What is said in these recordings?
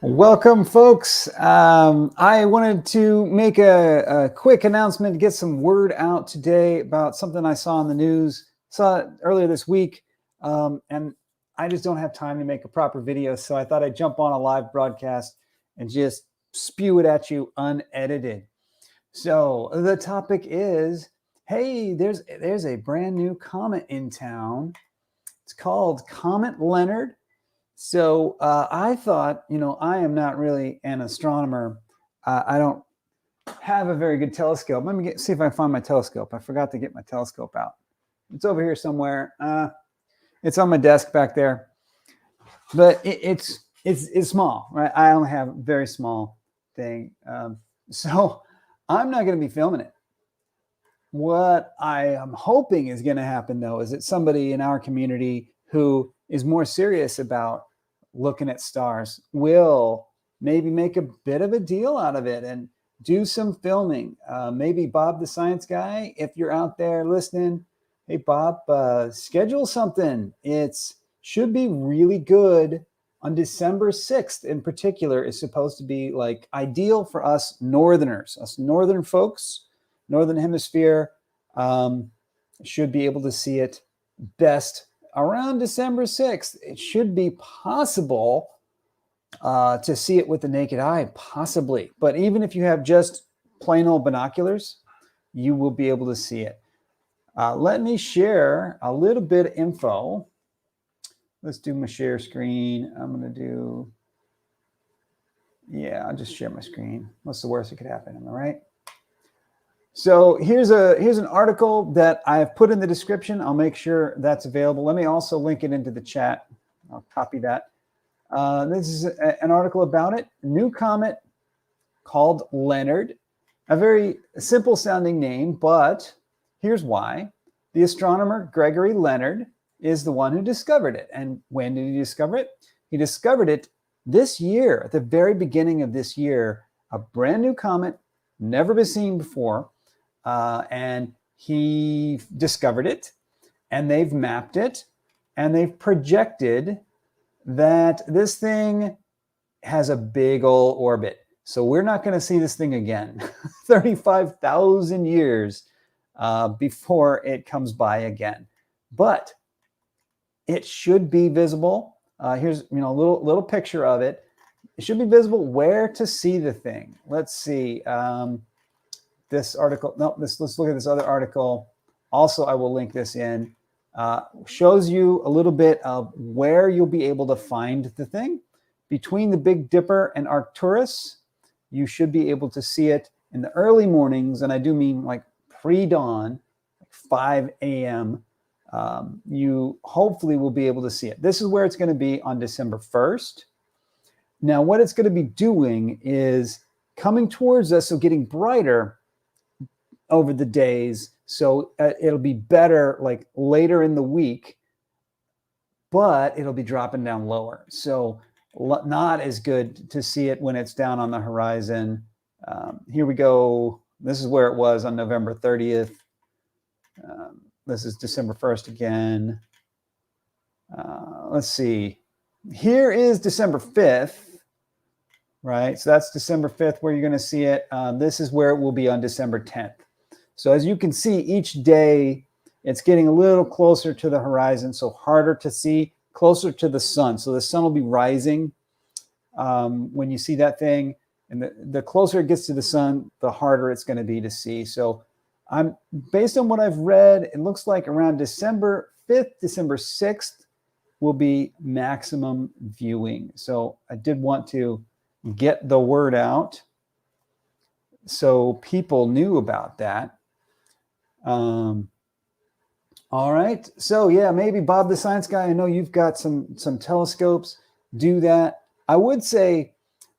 Welcome, folks. I wanted to make a quick announcement to get some word out today about something I saw in the news. Saw it earlier this week, and I just don't have time to make a proper video, so I thought I'd jump on a live broadcast and just spew it at you unedited. So the topic is, hey, there's a brand new comet in town. It's called Comet Leonard. So I thought, I am not really an astronomer. I don't have a very good telescope. Let me see if I can find my telescope. I forgot to get my telescope out. It's over here somewhere. It's on my desk back there. But it's small, right? I only have a very small thing. So I'm not going to be filming it. What I am hoping is going to happen, though, is that somebody in our community who is more serious about looking at stars will maybe make a bit of a deal out of it and do some filming. Maybe Bob the Science Guy, if you're out there listening, hey Bob, schedule something. It should be really good. On December 6th in particular is supposed to be like ideal for us northerners, us northern folks, northern hemisphere, should be able to see it best around December 6th. It should be possible to see it with the naked eye, possibly. But even if you have just plain old binoculars, you will be able to see it. Let me share a little bit of info. Let's do my share screen. I'm going to do, I'll just share my screen. What's the worst that could happen? Am I right? So here's an article that I've put in the description. I'll make sure that's available. Let me also link it into the chat. I'll copy that. This is an article about it. New comet called Leonard. A very simple sounding name, but here's why. The astronomer Gregory Leonard is the one who discovered it. And when did he discover it? He discovered it this year, at the very beginning of this year, a brand new comet, never been seen before. And he discovered it, and they've mapped it, and they've projected that this thing has a big old orbit. So we're not going to see this thing again. 35,000 years before it comes by again. But it should be visible. Here's a little picture of it. It should be visible where to see the thing. Let's see. This article, let's look at this other article. Also, I will link this in. Shows you a little bit of where you'll be able to find the thing. Between the Big Dipper and Arcturus, you should be able to see it in the early mornings, and I do mean like pre-dawn, like 5 a.m. You hopefully will be able to see it. This is where it's going to be on December 1st. Now, what it's going to be doing is coming towards us, so getting brighter over the days. So it'll be better like later in the week, but it'll be dropping down lower. So not as good to see it when it's down on the horizon. Here we go. This is where it was on November 30th. This is December 1st again. Let's see. Here is December 5th. Right, so that's December 5th where you're going to see it. This is where it will be on December 10th. So as you can see, each day it's getting a little closer to the horizon, so harder to see, closer to the sun. So the sun will be rising when you see that thing. And the closer it gets to the sun, the harder it's going to be to see. So based on what I've read, it looks like around December 5th, December 6th will be maximum viewing. So I did want to get the word out so people knew about that. All right, so yeah, maybe Bob the Science Guy, I know you've got some telescopes, do that. I would say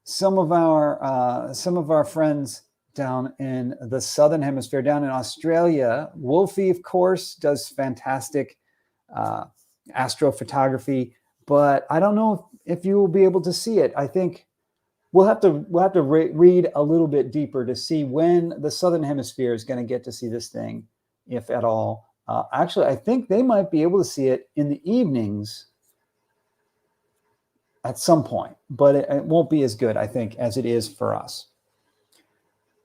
some of our friends down in the southern hemisphere, down in Australia, Wolfie, of course, does fantastic astrophotography, but I don't know if you will be able to see it. I think we'll have to read a little bit deeper to see when the southern hemisphere is going to get to see this thing, if at all. Actually, I think they might be able to see it in the evenings at some point, but it won't be as good, I think, as it is for us.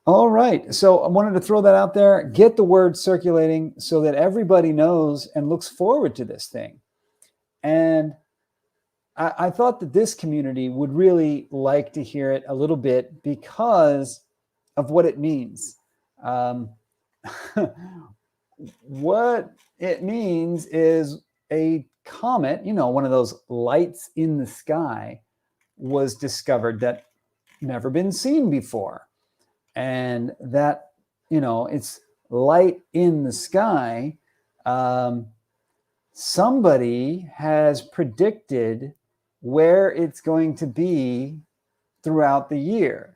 All right, so I wanted to throw that out there, get the word circulating so that everybody knows and looks forward to this thing. And I thought that this community would really like to hear it a little bit because of what it means. What it means is a comet, you know, one of those lights in the sky, was discovered that never been seen before. And that, you know, it's light in the sky. Somebody has predicted where it's going to be throughout the year.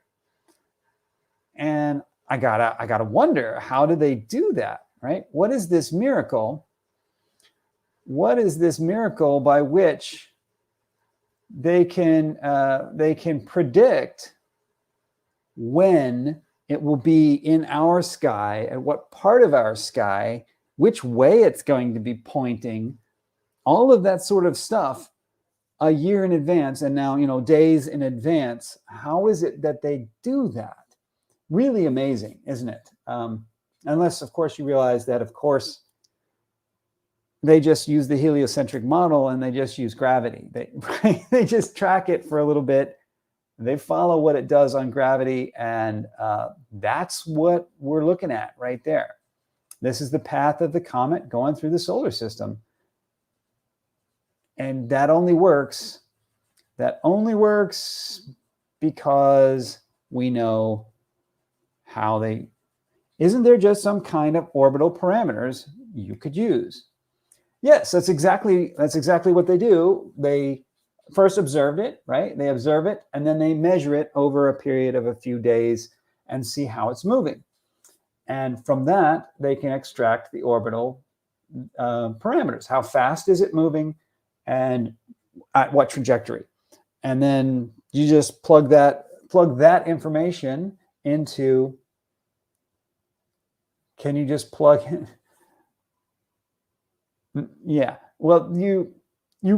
And I gotta wonder, how do they do that, right? What is this miracle? What is this miracle by which they can predict when it will be in our sky, at what part of our sky, which way it's going to be pointing, all of that sort of stuff a year in advance, and now, you know, days in advance. How is it that they do that? Really amazing, isn't it? Unless, of course, you realize that, of course, they just use the heliocentric model and they just use gravity. They just track it for a little bit. They follow what it does on gravity, and that's what we're looking at right there. This is the path of the comet going through the solar system. And that only works because we know how they, isn't there just some kind of orbital parameters you could use? Yes, that's exactly what they do. They first observed it, right? They observe it, and then they measure it over a period of a few days and see how it's moving. And from that, they can extract the orbital parameters. How fast is it moving and at what trajectory? And then you just plug that information into, can you just plug in? Yeah, well, you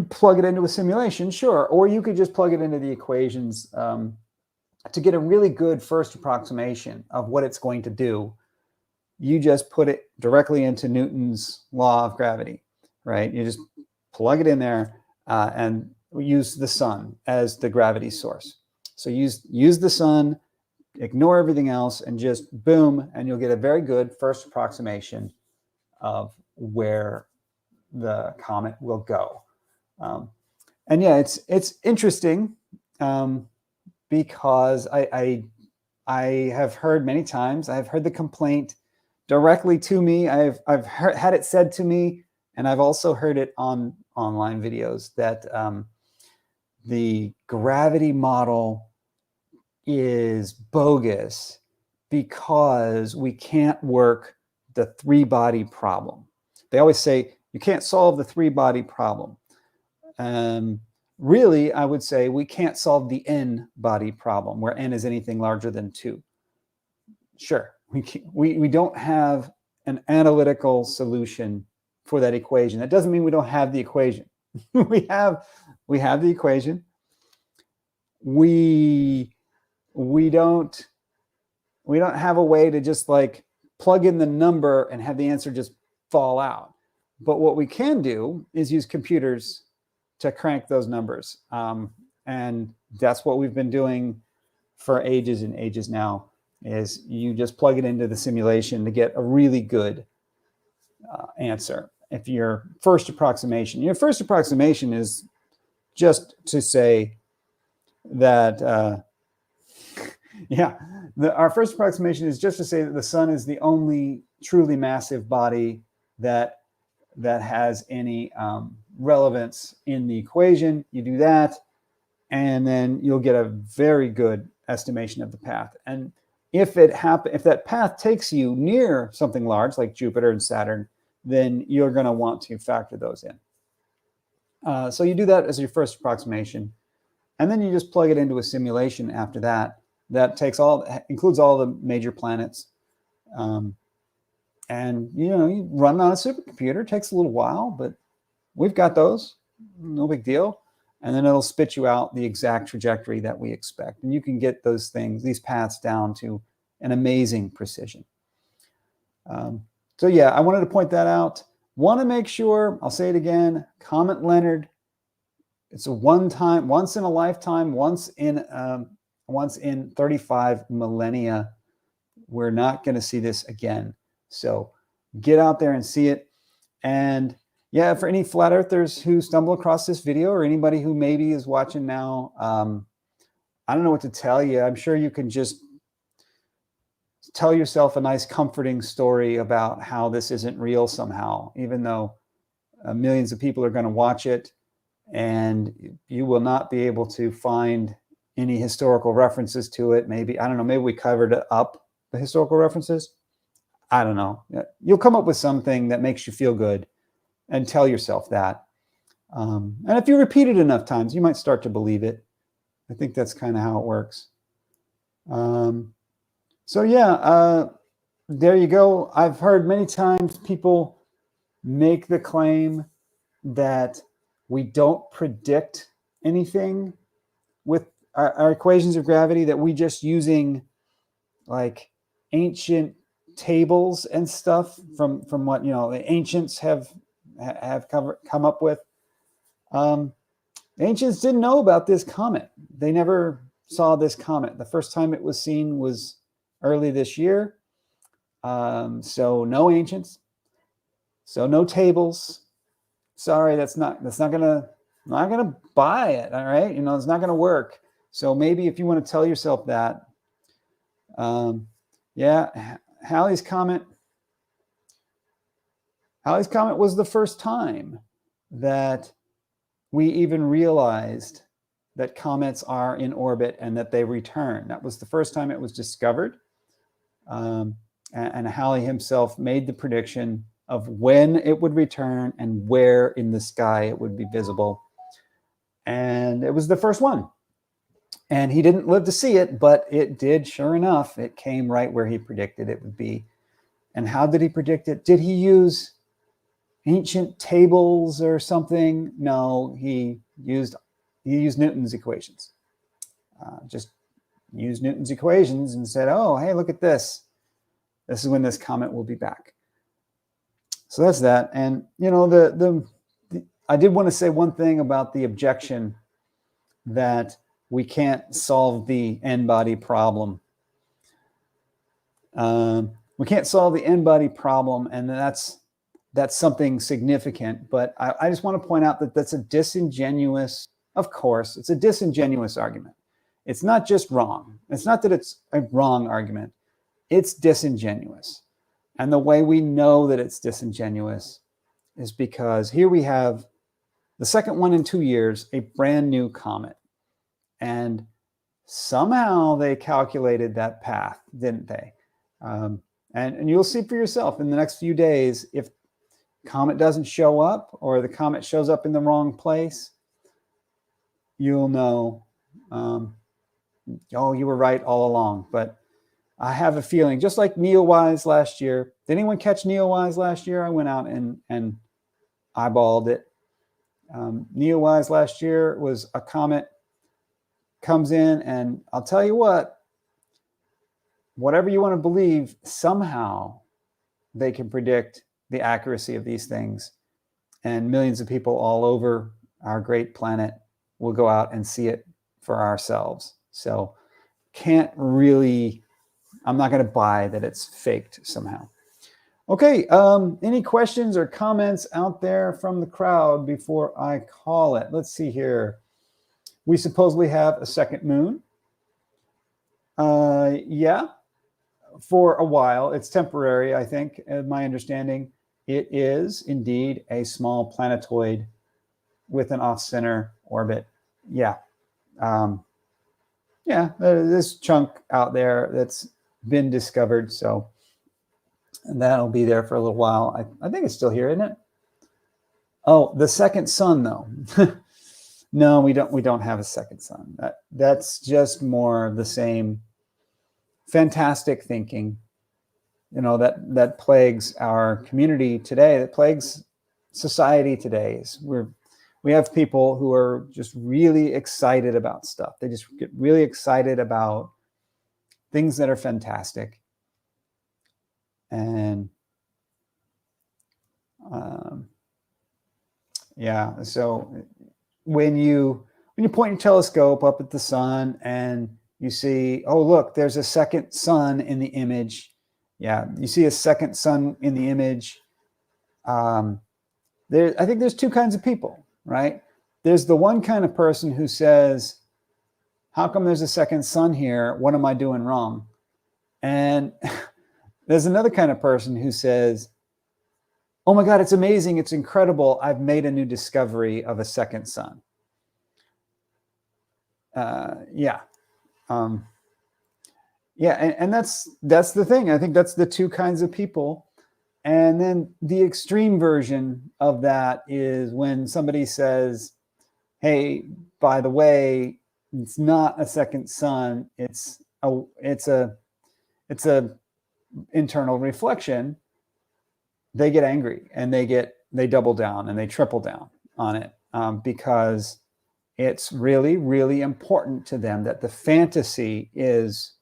plug it into a simulation, sure, or you could just plug it into the equations to get a really good first approximation of what it's going to do. You just put it directly into Newton's law of gravity, right? You just plug it in there and use the sun as the gravity source. So use the sun, ignore everything else, and just boom, and you'll get a very good first approximation of where the comet will go. And yeah, it's interesting because I have heard many times, I've heard the complaint directly to me. I've had it said to me, and I've also heard it on online videos that the gravity model is bogus because we can't work the three-body problem. They always say you can't solve the three-body problem. Really, I would say we can't solve the n-body problem, where n is anything larger than 2. Sure, we don't have an analytical solution for that equation. That doesn't mean we don't have the equation. we have the equation. We don't have a way to just like plug in the number and have the answer just fall out. But what we can do is use computers to crank those numbers. And that's what we've been doing for ages and ages now, is you just plug it into the simulation to get a really good answer. If your first approximation is just to say that, our first approximation is just to say that the sun is the only truly massive body that has any relevance in the equation. You do that, and then you'll get a very good estimation of the path. And if that path takes you near something large like Jupiter and Saturn, then you're going to want to factor those in. So you do that as your first approximation, and then you just plug it into a simulation after that. That includes all the major planets. And you run on a supercomputer. It takes a little while, but we've got those. No big deal. and then it'll spit you out the exact trajectory that we expect. And you can get those things, these paths, down to an amazing precision. So yeah, I wanted to point that out. Want to make sure, I'll say it again, Comet Leonard, it's a one-time, once in a lifetime, once in 35 millennia. We're not going to see this again. So get out there and see it. And yeah, for any flat earthers who stumble across this video, or anybody who maybe is watching now, I don't know what to tell you. I'm sure you can just tell yourself a nice comforting story about how this isn't real somehow, even though millions of people are going to watch it, and you will not be able to find any historical references to it. Maybe, I don't know, maybe we covered up the historical references. I don't know. You'll come up with something that makes you feel good, and tell yourself that. And if you repeat it enough times, you might start to believe it. I think that's kind of how it works. So yeah, there you go. I've heard many times people make the claim that we don't predict anything with our equations of gravity, that we just using like ancient tables and stuff from what, you know, the ancients have come up with. The ancients didn't know about this comet. They never saw this comet. The first time it was seen was early this year. So no ancients, so no tables. Sorry, that's not gonna buy it. All right, you know, it's not gonna work. So maybe if you want to tell yourself that, yeah, Halley's Comet was the first time that we even realized that comets are in orbit and that they return. That was the first time it was discovered. And Halley himself made the prediction of when it would return and where in the sky it would be visible. And it was the first one. And he didn't live to see it, but it did, sure enough. It came right where he predicted it would be. And how did he predict it? Did he use ancient tables or something? No, he used Newton's equations. Just used Newton's equations and said, oh, hey, look at this. This is when this comet will be back. So that's that. And, you know, I did want to say one thing about the objection that we can't solve the n-body problem. We can't solve the n-body problem, and that's something significant. But I just want to point out that that's a disingenuous, of course, it's a disingenuous argument. It's not just wrong. It's not that it's a wrong argument. It's disingenuous. And the way we know that it's disingenuous is because here we have the second one in 2 years, a brand new comet. And somehow they calculated that path, didn't they? And you'll see for yourself in the next few days, if comet doesn't show up or the comet shows up in the wrong place, you'll know, oh, you were right all along. But I have a feeling, just like Neowise last year. Did anyone catch Neowise last year? I went out and eyeballed it. Neowise last year was a comet comes in, and I'll tell you what, whatever you want to believe, somehow they can predict the accuracy of these things, and millions of people all over our great planet will go out and see it for ourselves. So can't really, I'm not going to buy that it's faked somehow. Okay, any questions or comments out there from the crowd before I call it? Let's see here. We supposedly have a second moon. Yeah, for a while. It's temporary, I think, my understanding. It is indeed a small planetoid with an off-center orbit. Yeah. Yeah, this chunk out there that's been discovered. So that'll be there for a little while. I think it's still here, isn't it? Oh, the second sun, though. No, we don't have a second sun. That's just more of the same fantastic thinking, you know, that plagues our community today, that plagues society today. We're We have people who are just really excited about stuff. They just get really excited about things that are fantastic. And yeah, so when you point your telescope up at the sun and you see, oh, look, there's a second sun in the image. Yeah, you see a second sun in the image. I think there's two kinds of people, right? There's the one kind of person who says, how come there's a second sun here? What am I doing wrong? And there's another kind of person who says, oh my God, it's amazing. It's incredible. I've made a new discovery of a second sun. Yeah. And that's the thing. I think that's the two kinds of people. And then the extreme version of that is when somebody says, hey, by the way, it's not a second sun. It's a internal reflection. They get angry and they double down and they triple down on it because it's really, really important to them that the fantasy is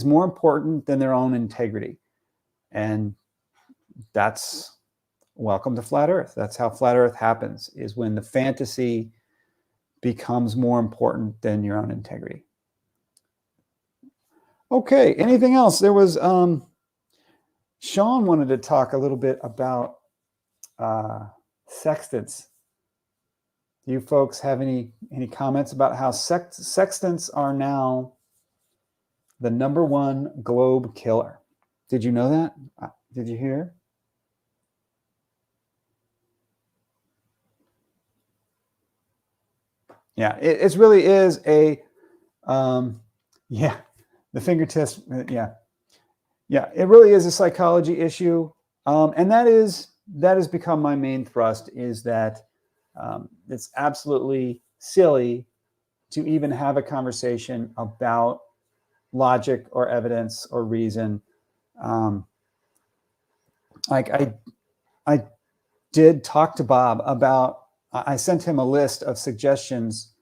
more important than their own integrity. And that's welcome to flat Earth. That's how flat Earth happens, is when the fantasy becomes more important than your own integrity. Okay, anything else? There was Sean wanted to talk a little bit about sextants. Do you folks have any comments about how sextants are now the #1 globe killer? Did you know that? Did you hear? Yeah, it really is a, yeah, the finger test. Yeah, it really is a psychology issue, and that has become my main thrust. Is that it's absolutely silly to even have a conversation about logic or evidence or reason. Like I did talk to Bob about. I sent him a list of suggestions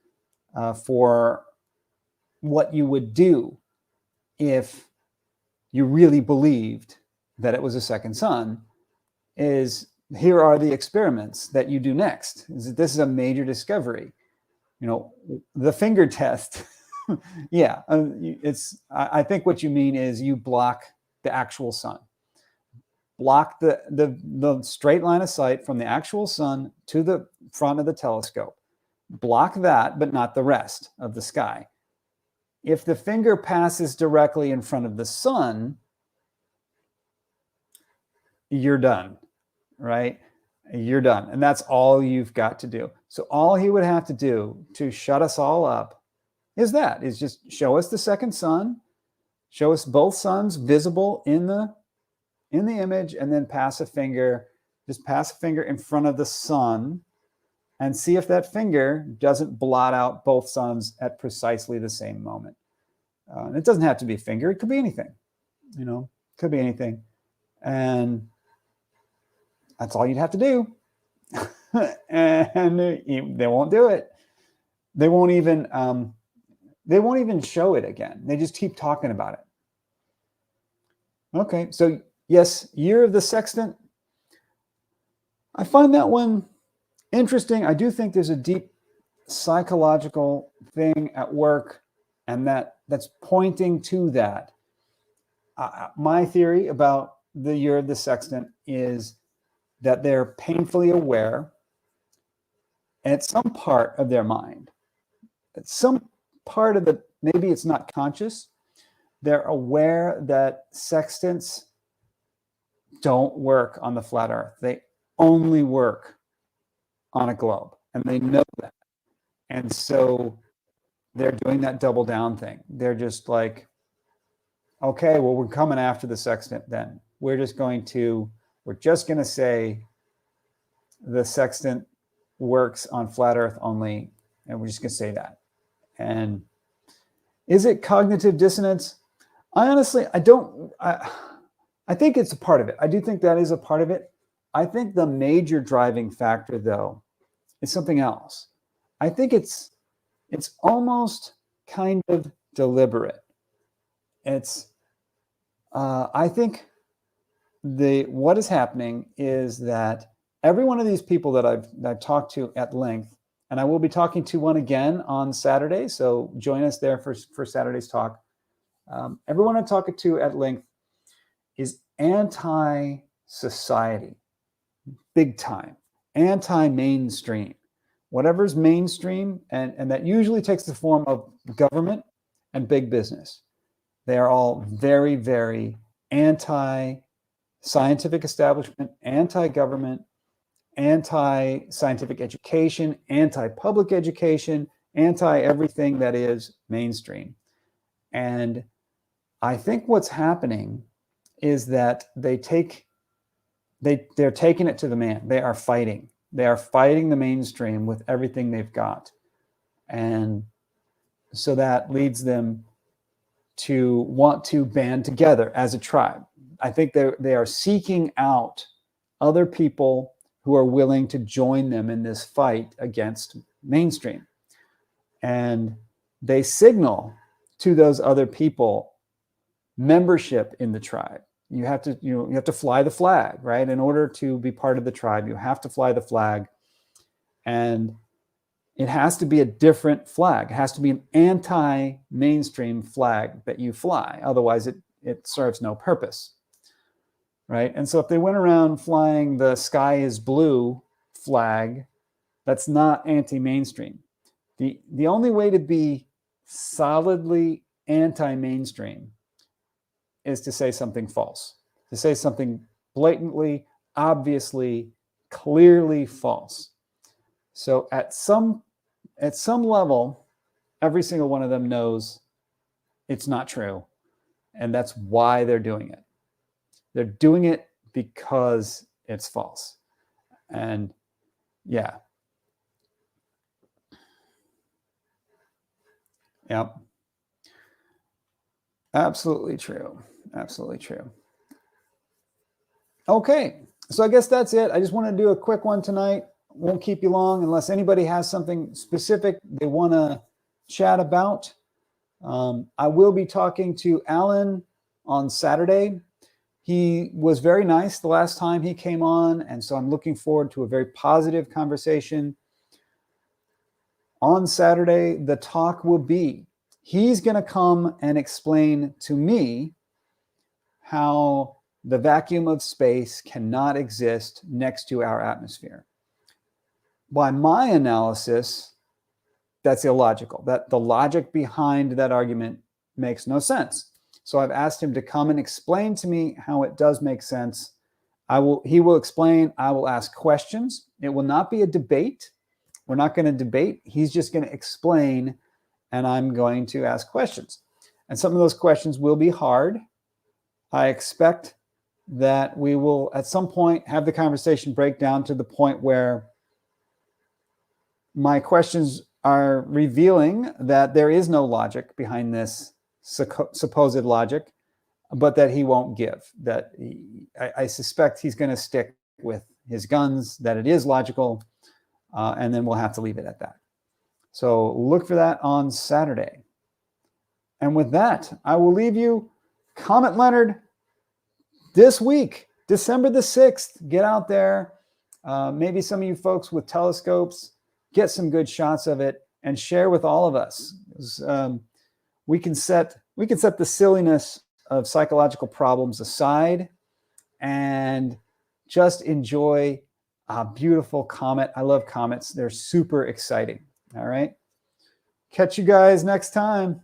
for what you would do if you really believed that it was a second sun. Here are the experiments that you do next. This is a major discovery. The finger test. Yeah, I think what you mean is you block the actual sun. Block the straight line of sight from the actual sun to the front of the telescope. Block that, but not the rest of the sky. If the finger passes directly in front of the sun, you're done, right? You're done. And that's all you've got to do. So all he would have to do to shut us all up is just show us the second sun, show us both suns visible in the image, and then pass a finger in front of the sun and see if that finger doesn't blot out both suns at precisely the same moment. It doesn't have to be a finger. It could be anything, could be anything. And that's all you'd have to do. And they won't do it. They won't even show it again. They just keep talking about it. Okay, so yes, year of the sextant. I find that one interesting. I do think there's a deep psychological thing at work, and that's pointing to that. My theory about the year of the sextant is that they're painfully aware, and it's some part of their mind. It's some part of maybe it's not conscious. They're aware that sextants don't work on the flat Earth. They only work on a globe, and they know that. And so they're doing that double down thing. They're just like, okay, well, we're coming after the sextant then. We're just going to say the sextant works on flat Earth only, and we're just going to say that. And is it cognitive dissonance? I think it's a part of it. I do think that is a part of it. I think the major driving factor, though, is something else. I think it's almost kind of deliberate. I think what is happening is that every one of these people that I've talked to at length, and I will be talking to one again on Saturday, so join us there for Saturday's talk. Everyone I'm talking to at length is anti-society, big time, anti-mainstream. Whatever's mainstream, and that usually takes the form of government and big business. They are all very, very anti-scientific establishment, anti-government, anti-scientific education, anti-public education, anti-everything that is mainstream. And I think what's happening is that they're taking it to the man. They are fighting. They are fighting the mainstream with everything they've got. And so that leads them to want to band together as a tribe. I think they are seeking out other people who are willing to join them in this fight against mainstream. And they signal to those other people membership in the tribe. You have to fly the flag, right? In order to be part of the tribe, you have to fly the flag. And it has to be a different flag. It has to be an anti-mainstream flag that you fly. Otherwise, it serves no purpose, right? And so if they went around flying the sky is blue flag, that's not anti-mainstream. The only way to be solidly anti-mainstream is to say something false, to say something blatantly, obviously, clearly false. So at some level, every single one of them knows it's not true. And that's why they're doing it. They're doing it because it's false. And yeah. Yep. Absolutely true. Absolutely true. Okay. So I guess that's it. I just want to do a quick one tonight. Won't keep you long unless anybody has something specific they want to chat about. I will be talking to Alan on Saturday. He was very nice the last time he came on, and so I'm looking forward to a very positive conversation. On Saturday, the talk will be, he's going to come and explain to me how the vacuum of space cannot exist next to our atmosphere. By my analysis, that's illogical. That the logic behind that argument makes no sense. So I've asked him to come and explain to me how it does make sense. He will explain. I will ask questions. It will not be a debate. We're not going to debate. He's just going to explain, and I'm going to ask questions. And some of those questions will be hard. I expect that we will, at some point, have the conversation break down to the point where my questions are revealing that there is no logic behind this supposed logic, but that he won't give. That I suspect he's going to stick with his guns, that it is logical, and then we'll have to leave it at that. So look for that on Saturday. And with that, I will leave you. Comet Leonard this week, December the 6th. Get out there. Maybe some of you folks with telescopes, get some good shots of it and share with all of us. We can set the silliness of psychological problems aside and just enjoy a beautiful comet. I love comets. They're super exciting. All right. Catch you guys next time.